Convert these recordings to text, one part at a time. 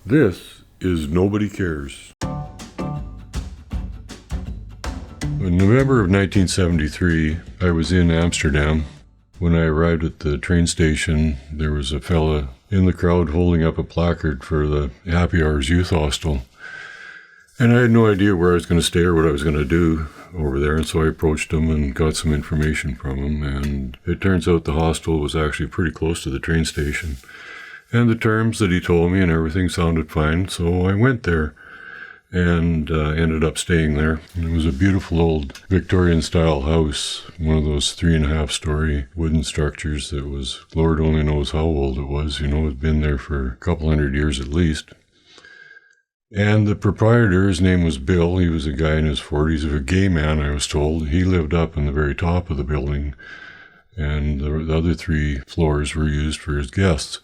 This is Nobody Cares. In November of 1973, I was in Amsterdam. When I arrived at the train station, there was a fella in the crowd holding up a placard for the Happy Hours Youth Hostel. And I had no idea where I was going to stay or what I was going to do over there, and so I approached him and got some information from him, and it turns out the hostel was actually pretty close to the train station. And the terms that he told me and everything sounded fine, so I went there and ended up staying there. And it was a beautiful old Victorian-style house, one of those 3.5-story wooden structures that was, Lord only knows how old it was. It had been there for a couple hundred years at least. And the proprietor, his name was Bill. He was a guy in his 40s, a gay man, I was told. He lived up in the very top of the building, and the other 3 floors were used for his guests.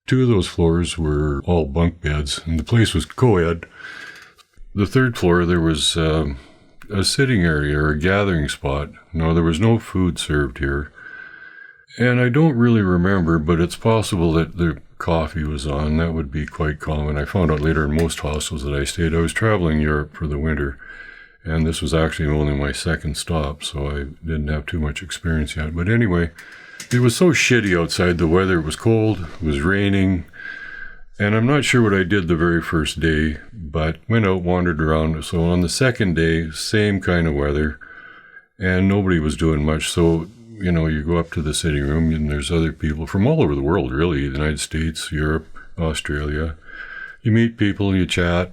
2 of those floors were all bunk beds, and the place was co-ed. The 3rd floor, there was a sitting area or a gathering spot. Now, there was no food served here, and I don't really remember, but it's possible that the coffee was on. That would be quite common. I found out later in most hostels that I stayed. I was traveling Europe for the winter, and this was actually only my 2nd stop, so I didn't have too much experience yet. But anyway, it was so shitty outside. The weather was cold, it was raining, and I'm not sure what I did the very first day, but went out, wandered around. So on the 2nd day, same kind of weather, and nobody was doing much. So, you go up to the sitting room, and there's other people from all over the world, really, the United States, Europe, Australia. You meet people, you chat,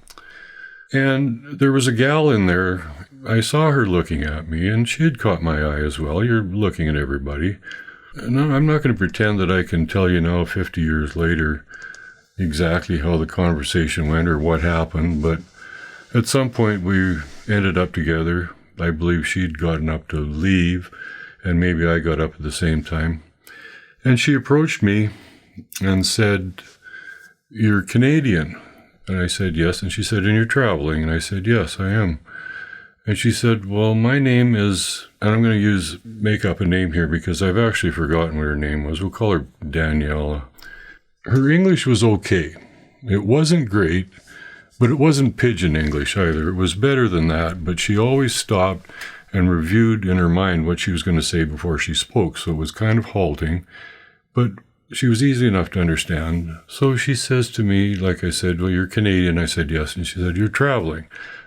and there was a gal in there. I saw her looking at me, and she had caught my eye as well. You're looking at everybody. No, I'm not going to pretend that I can tell you now, 50 years later, exactly how the conversation went or what happened, but at some point we ended up together. I believe she'd gotten up to leave, and maybe I got up at the same time. And she approached me and said, "You're Canadian?" And I said, "Yes." And she said, "And you're traveling?" And I said, "Yes, I am." And she said, "Well, my name is," and I'm going to make up a name here because I've actually forgotten what her name was. We'll call her Daniela. Her English was okay. It wasn't great, but it wasn't pidgin English either. It was better than that, but she always stopped and reviewed in her mind what she was going to say before she spoke, so it was kind of halting, but she was easy enough to understand. So she says to me, like I said, "Well, you're Canadian." I said, "Yes." And she said, "You're traveling?"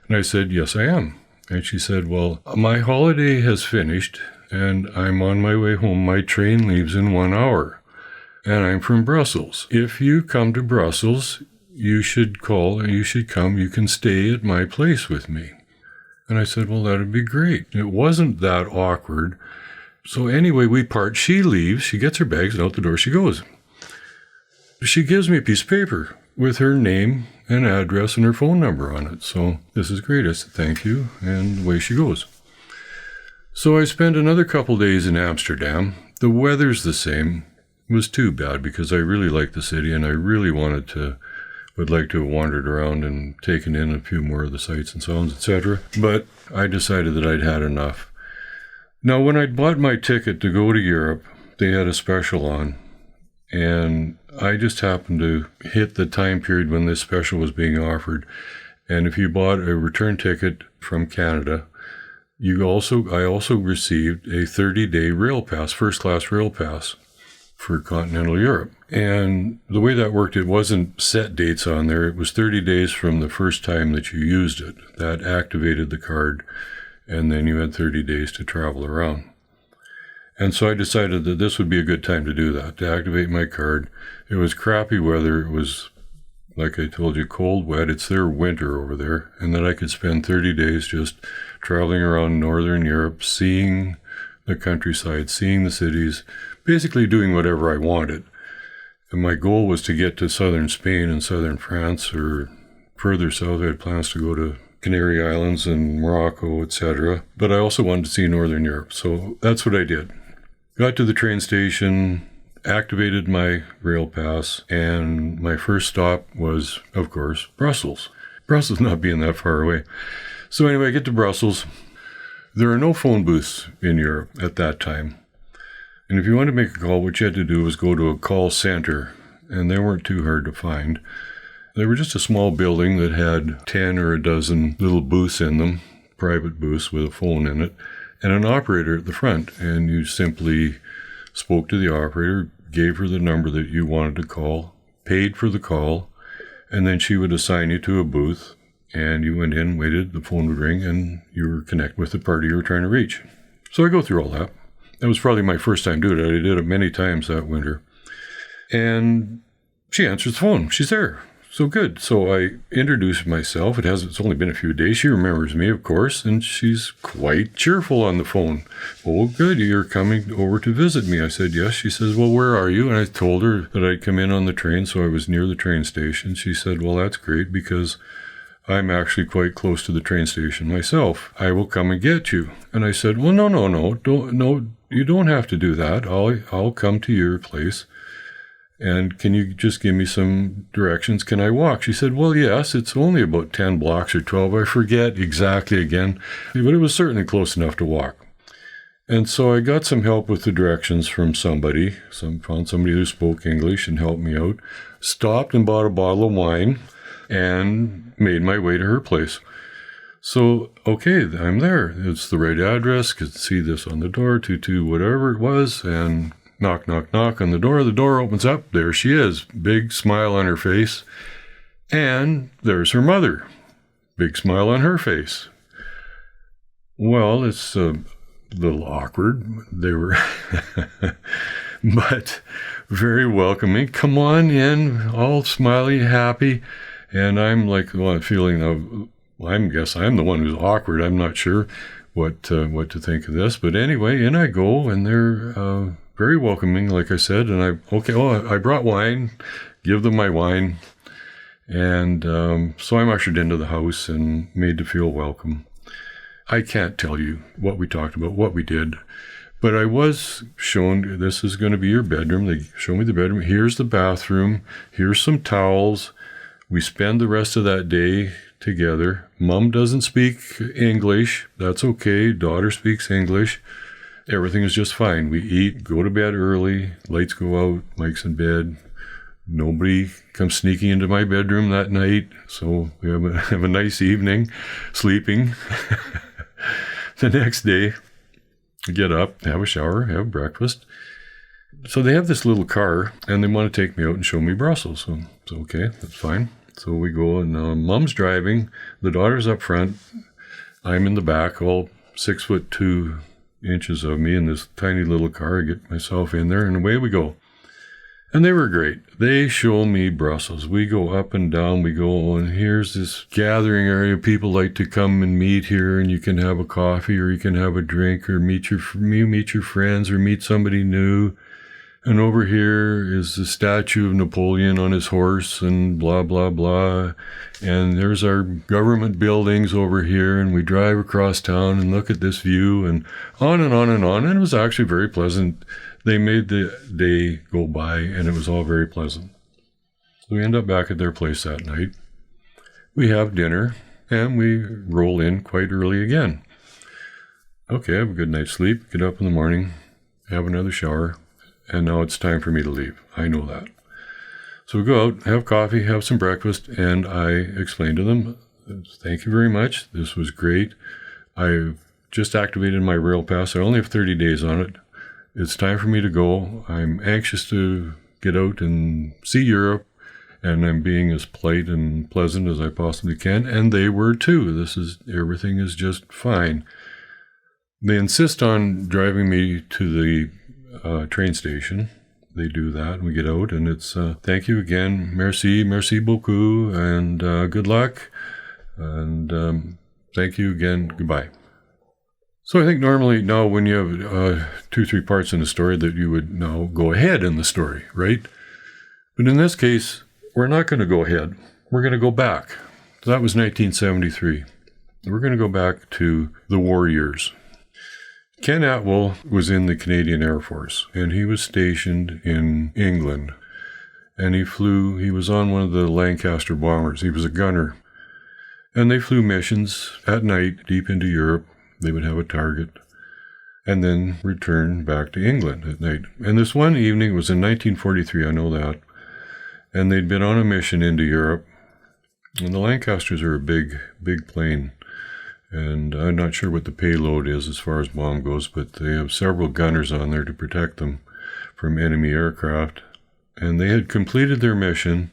And I said, "Yes, I am." And she said, "Well, my holiday has finished, and I'm on my way home. My train leaves in 1 hour, and I'm from Brussels. If you come to Brussels, you should come. You can stay at my place with me." And I said, "Well, that'd be great." It wasn't that awkward. So anyway, we part. She leaves. She gets her bags, and out the door she goes. She gives me a piece of paper with her name and address and her phone number on it. So this is great. I said, "Thank you," and away she goes. So I spent another couple days in Amsterdam. The weather's the same. It was too bad because I really liked the city, and I really would like to have wandered around and taken in a few more of the sights and sounds, etc. But I decided that I'd had enough. Now, when I'd bought my ticket to go to Europe, they had a special on, and I just happened to hit the time period when this special was being offered. And if you bought a return ticket from Canada, I also received a 30-day rail pass, first-class rail pass for continental Europe. And the way that worked, it wasn't set dates on there. It was 30 days from the first time that you used it. That activated the card, and then you had 30 days to travel around. And so I decided that this would be a good time to do that, to activate my card. It was crappy weather. It was, like I told you, cold, wet. It's their winter over there. And that I could spend 30 days just traveling around Northern Europe, seeing the countryside, seeing the cities, basically doing whatever I wanted. And my goal was to get to southern Spain and southern France, or further south. I had plans to go to Canary Islands and Morocco, etc. But I also wanted to see Northern Europe. So that's what I did. Got to the train station, activated my rail pass, and my first stop was, of course, Brussels. Brussels not being that far away. So anyway, I get to Brussels. There are no phone booths in Europe at that time. And if you wanted to make a call, what you had to do was go to a call center, and they weren't too hard to find. They were just a small building that had 10 or a dozen little booths in them, private booths with a phone in it, and an operator at the front. And you simply spoke to the operator, gave her the number that you wanted to call, paid for the call, and then she would assign you to a booth, and you went in, waited, the phone would ring, and you were connected with the party you were trying to reach. So I go through all that. That was probably my first time doing it. I did it many times that winter. And she answers the phone. She's there. So good. So I introduced myself. It's only been a few days. She remembers me, of course, and she's quite cheerful on the phone. Oh, good. You're coming over to visit me. I said, yes. She says, well, where are you? And I told her that I'd come in on the train, so I was near the train station. She said, well, that's great because I'm actually quite close to the train station myself. I will come and get you. And I said, well, no. You don't have to do that. I'll come to your place. And can you just give me some directions? Can I walk? She said, well, yes, it's only about 10 blocks or 12. I forget exactly again, but it was certainly close enough to walk. And so I got some help with the directions from somebody. Found somebody who spoke English and helped me out. Stopped and bought a bottle of wine and made my way to her place. So, okay, I'm there. It's the right address. Could see this on the door, 22, whatever it was, and knock, knock, knock on the door. The door opens up. There she is. Big smile on her face. And there's her mother. Big smile on her face. Well, it's a little awkward. They were, but very welcoming. Come on in, all smiley, happy. And I'm like, well, feeling of, I guess I'm the one who's awkward. I'm not sure what to think of this. But anyway, in I go, and they're very welcoming, like I said, and I brought wine, give them my wine, and so I'm ushered into the house and made to feel welcome. I can't tell you what we talked about, what we did, but I was shown, this is going to be your bedroom. They show me the bedroom. Here's the bathroom. Here's some towels. We spend the rest of that day together. Mom doesn't speak English. That's okay. Daughter speaks English. Everything is just fine. We eat, go to bed early, lights go out, Mike's in bed. Nobody comes sneaking into my bedroom that night, so we have a nice evening sleeping. The next day, I get up, have a shower, have breakfast. So they have this little car, and they want to take me out and show me Brussels. So it's okay, that's fine. So we go, and Mom's driving, the daughter's up front, I'm in the back, all 6'2" of me in this tiny little car. I get myself in there, and away we go. And they were great. They show me Brussels. We go up and down. We go, and here's this gathering area. People like to come and meet here, and you can have a coffee, or you can have a drink, or meet your friends, or meet somebody new. And over here is the statue of Napoleon on his horse, and blah, blah, blah. And there's our government buildings over here, and we drive across town and look at this view, and on and on and on. And it was actually very pleasant. They made the day go by, and it was all very pleasant. So we end up back at their place that night. We have dinner, and we roll in quite early again. Okay, have a good night's sleep, get up in the morning, have another shower, and now it's time for me to leave. I know that. So we go out, have coffee, have some breakfast, and I explain to them, thank you very much. This was great. I've just activated my rail pass. I only have 30 days on it. It's time for me to go. I'm anxious to get out and see Europe, and I'm being as polite and pleasant as I possibly can. And they were too. Everything is just fine. They insist on driving me to the train station. They do that, and we get out, and it's thank you again, merci beaucoup, and good luck, and thank you again, goodbye. So I think normally now when you have 2-3 parts in a story that you would now go ahead in the story, right? But in this case, we're not going to go ahead. We're going to go back. So that was 1973. We're going to go back to the war years. Ken Atwell was in the Canadian Air Force, and he was stationed in England. And he was on one of the Lancaster bombers. He was a gunner. And they flew missions at night deep into Europe. They would have a target and then return back to England at night. And this one evening, it was in 1943, I know that, and they'd been on a mission into Europe, And the Lancasters are a big plane. And I'm not sure what the payload is as far as bomb goes, but they have several gunners on there to protect them from enemy aircraft. And they had completed their mission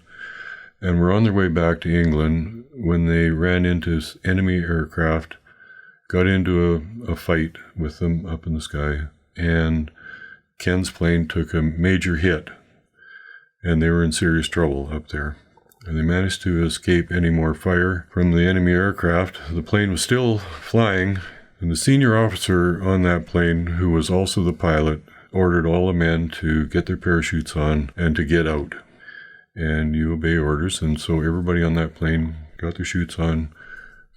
and were on their way back to England when they ran into enemy aircraft, got into a fight with them up in the sky, and Ken's plane took a major hit, and they were in serious trouble up there. And they managed to escape any more fire from the enemy aircraft. The plane was still flying, and the senior officer on that plane, who was also the pilot, ordered all the men to get their parachutes on and to get out. And you obey orders, and so everybody on that plane got their chutes on,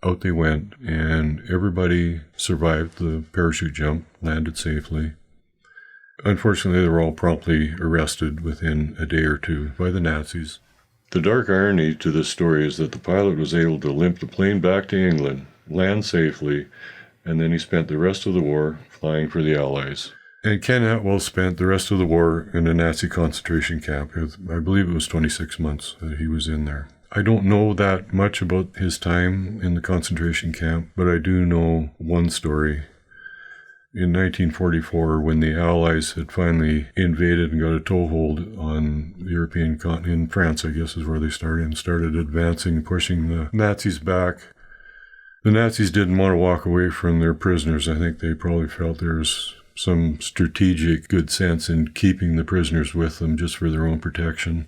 out they went, and everybody survived the parachute jump, landed safely. Unfortunately, they were all promptly arrested within a day or two by the Nazis. The dark irony to this story is that the pilot was able to limp the plane back to England, land safely, and then he spent the rest of the war flying for the Allies. And Ken Atwell spent the rest of the war in a Nazi concentration camp. I believe it was 26 months that he was in there. I don't know that much about his time in the concentration camp, but I do know one story. In 1944, when the Allies had finally invaded and got a toehold on the European continent, in France, I guess, is where they started advancing, pushing the Nazis back. The Nazis didn't want to walk away from their prisoners. I think they probably felt there was some strategic good sense in keeping the prisoners with them just for their own protection.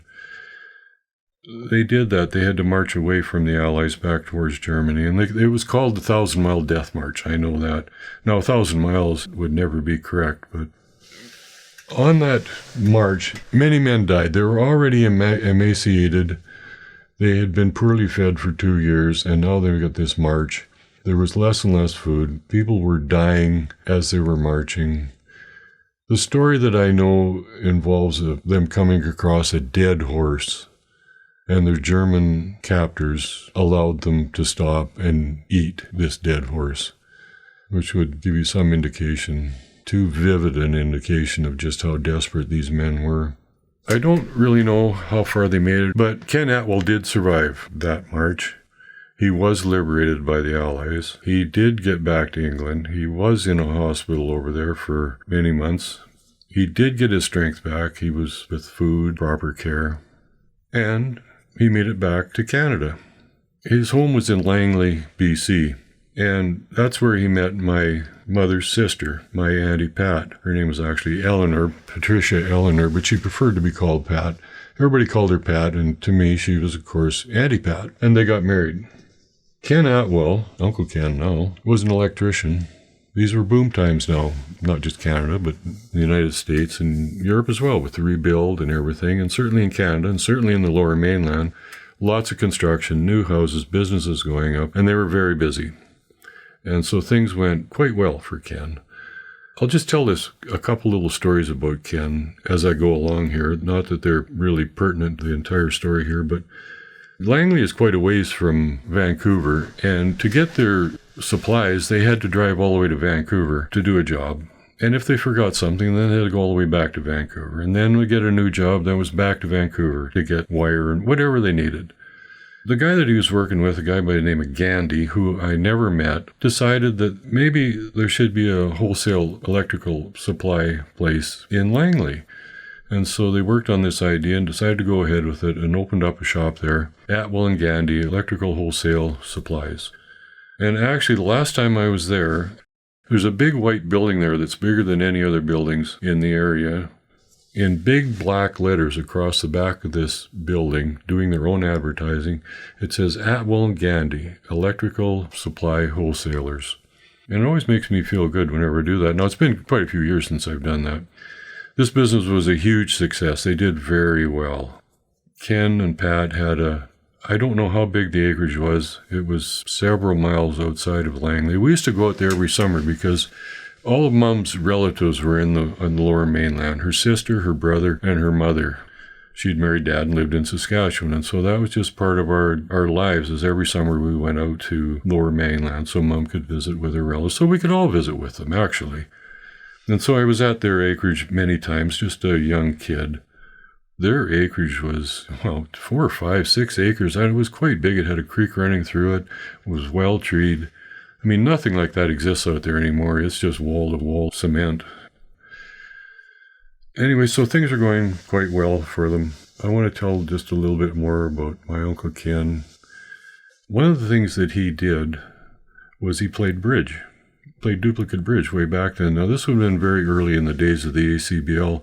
They did that. They had to march away from the Allies back towards Germany, and it was called the 1,000-Mile Death March. I know that. Now, 1,000 miles would never be correct, but on that march, many men died. They were already emaciated. They had been poorly fed for 2 years, and now they got this march. There was less and less food. People were dying as they were marching. The story that I know involves them coming across a dead horse, and their German captors allowed them to stop and eat this dead horse, which would give you some indication, too vivid an indication of just how desperate these men were. I don't really know how far they made it, but Ken Atwell did survive that march. He was liberated by the Allies. He did get back to England. He was in a hospital over there for many months. He did get his strength back. He was with food, proper care, and he made it back to Canada. His home was in Langley, BC, and that's where he met my mother's sister, my Auntie Pat. Her name was actually Eleanor, Patricia Eleanor, but she preferred to be called Pat. Everybody called her Pat, and to me, she was, of course, Auntie Pat, and they got married. Ken Atwell, Uncle Ken now, was an electrician. These were boom times now, not just Canada, but the United States and Europe as well, with the rebuild and everything, and certainly in Canada, and certainly in the Lower Mainland. Lots of construction, new houses, businesses going up, and they were very busy. And so things went quite well for Ken. I'll just tell a couple little stories about Ken as I go along here, not that they're really pertinent to the entire story here, but Langley is quite a ways from Vancouver, and to get their supplies, they had to drive all the way to Vancouver to do a job. And if they forgot something, then they had to go all the way back to Vancouver. And then we get a new job, then was back to Vancouver to get wire and whatever they needed. The guy that he was working with, a guy by the name of Gandhi, who I never met, decided that maybe there should be a wholesale electrical supply place in Langley. And so they worked on this idea and decided to go ahead with it and opened up a shop there, Atwell and Gandhi Electrical Wholesale Supplies. And actually, the last time I was there, there's a big white building there that's bigger than any other buildings in the area. In big black letters across the back of this building, doing their own advertising, it says Atwell and Gandhi Electrical Supply Wholesalers. And it always makes me feel good whenever I do that. Now, it's been quite a few years since I've done that. This business was a huge success. They did very well. Ken and Pat had I don't know how big the acreage was. It was several miles outside of Langley. We used to go out there every summer because all of Mom's relatives were in the Lower Mainland. Her sister, her brother, and her mother. She'd married Dad and lived in Saskatchewan, and so that was just part of our lives, as every summer we went out to Lower Mainland so Mom could visit with her relatives, so we could all visit with them, actually. And so I was at their acreage many times, just a young kid. Their acreage was, 4 or 5, 6 acres. It was quite big. It had a creek running through it. It was well-treed. I mean, nothing like that exists out there anymore. It's just wall-to-wall cement. Anyway, so things are going quite well for them. I want to tell just a little bit more about my Uncle Ken. One of the things that he did was he played bridge. Played duplicate bridge way back then. Now, this would have been very early in the days of the ACBL,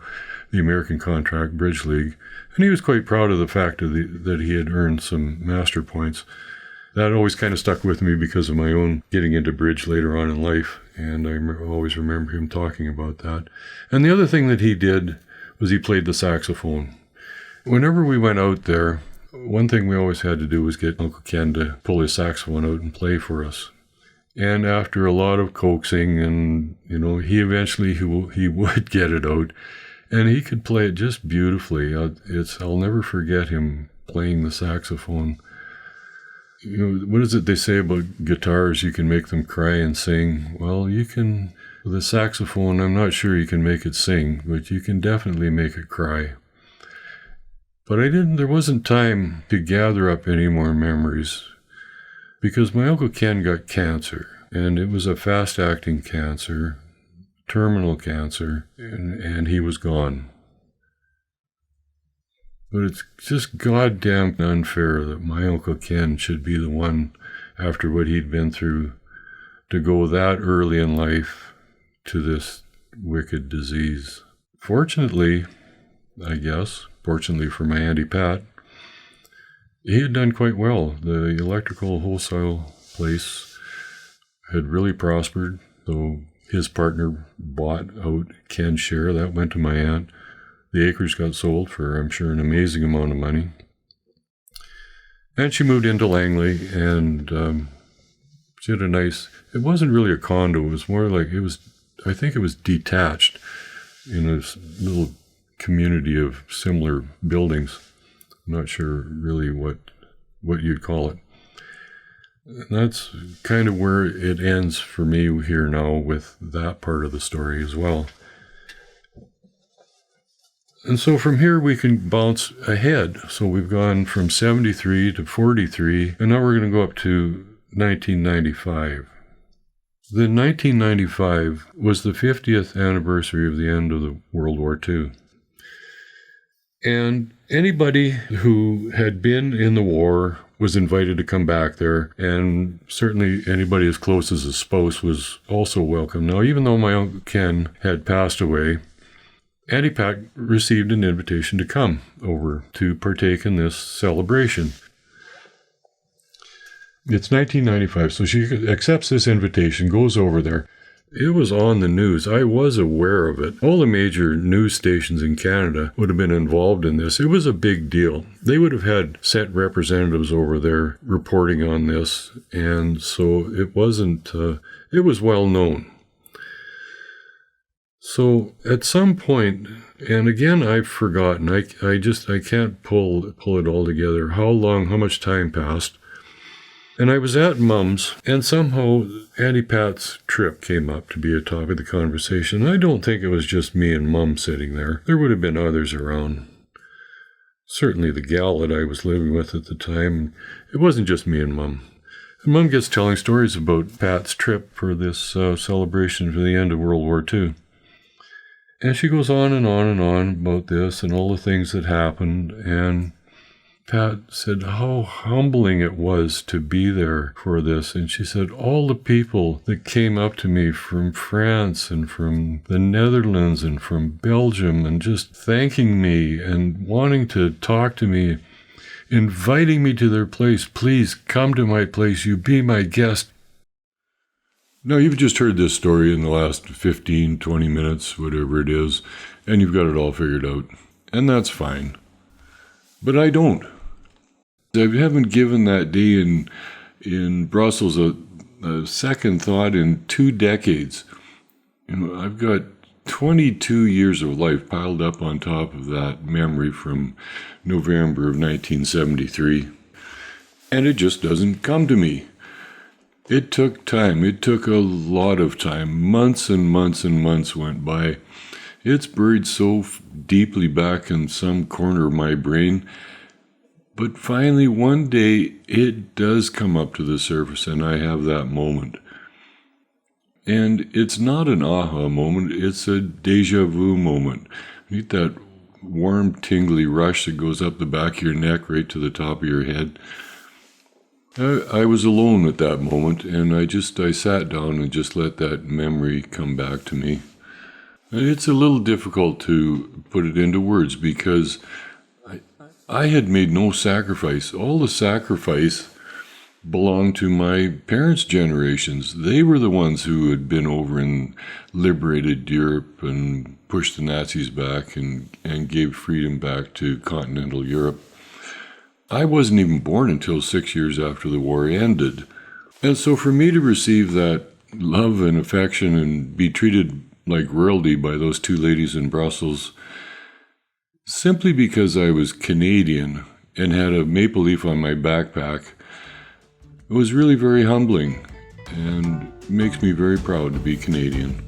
the American Contract Bridge League, and he was quite proud of the fact that he had earned some master points. That always kind of stuck with me because of my own getting into bridge later on in life, and I always remember him talking about that. And the other thing that he did was he played the saxophone. Whenever we went out there, one thing we always had to do was get Uncle Ken to pull his saxophone out and play for us. And after a lot of coaxing and, he eventually he would get it out. And he could play it just beautifully. I'll never forget him playing the saxophone. What is it they say about guitars? You can make them cry and sing. Well, you can, with a saxophone, I'm not sure you can make it sing, but you can definitely make it cry. But there wasn't time to gather up any more memories because my Uncle Ken got cancer, and it was a fast-acting cancer, terminal cancer, and he was gone. But it's just goddamn unfair that my Uncle Ken should be the one, after what he'd been through, to go that early in life to this wicked disease. Fortunately for my Auntie Pat, he had done quite well. The electrical wholesale place had really prospered, though his partner bought out Ken's share. That went to my aunt. The acres got sold for, I'm sure, an amazing amount of money. And she moved into Langley, and she had it wasn't really a condo, it was more like, I think it was detached in a little community of similar buildings. I'm not sure really what you'd call it. And that's kind of where it ends for me here now with that part of the story as well. And so from here we can bounce ahead. So we've gone from 73 to 43, and now we're going to go up to 1995. Then 1995 was the 50th anniversary of the end of the World War II. And anybody who had been in the war was invited to come back there, and certainly anybody as close as a spouse was also welcome. Now, even though my Uncle Ken had passed away, Auntie Pat received an invitation to come over to partake in this celebration. It's 1995, so she accepts this invitation, goes over there. It was on the news. I was aware of it. All the major news stations in Canada would have been involved in this. It was a big deal. They would have had sent representatives over there reporting on this, and so it wasn't, it was well known. So at some point, and again, I've forgotten, I can't pull it all together, how much time passed. And I was at Mum's, and somehow Auntie Pat's trip came up to be a topic of the conversation. I don't think it was just me and Mum sitting there. There would have been others around. Certainly the gal that I was living with at the time. It wasn't just me and Mum. And Mum gets telling stories about Pat's trip for this celebration for the end of World War II. And she goes on and on and on about this and all the things that happened, and Pat said how humbling it was to be there for this. And she said, all the people that came up to me from France and from the Netherlands and from Belgium and just thanking me and wanting to talk to me, inviting me to their place. Please come to my place. You be my guest. Now, you've just heard this story in the last 15, 20 minutes, whatever it is, and you've got it all figured out. And that's fine. But I don't. I haven't given that day in Brussels a second thought in 2 decades. I've got 22 years of life piled up on top of that memory from November of 1973. And it just doesn't come to me. It took time. It took a lot of time. Months and months and months went by. It's buried so deeply back in some corner of my brain. But finally, one day, it does come up to the surface, and I have that moment. And it's not an aha moment, it's a deja vu moment. You get that warm, tingly rush that goes up the back of your neck right to the top of your head. I was alone at that moment, and I sat down and just let that memory come back to me. It's a little difficult to put it into words because I had made no sacrifice. All the sacrifice belonged to my parents' generations. They were the ones who had been over and liberated Europe and pushed the Nazis back and gave freedom back to continental Europe. I wasn't even born until 6 years after the war ended. And so for me to receive that love and affection and be treated like royalty by those two ladies in Brussels, simply because I was Canadian and had a maple leaf on my backpack, it was really very humbling and makes me very proud to be Canadian.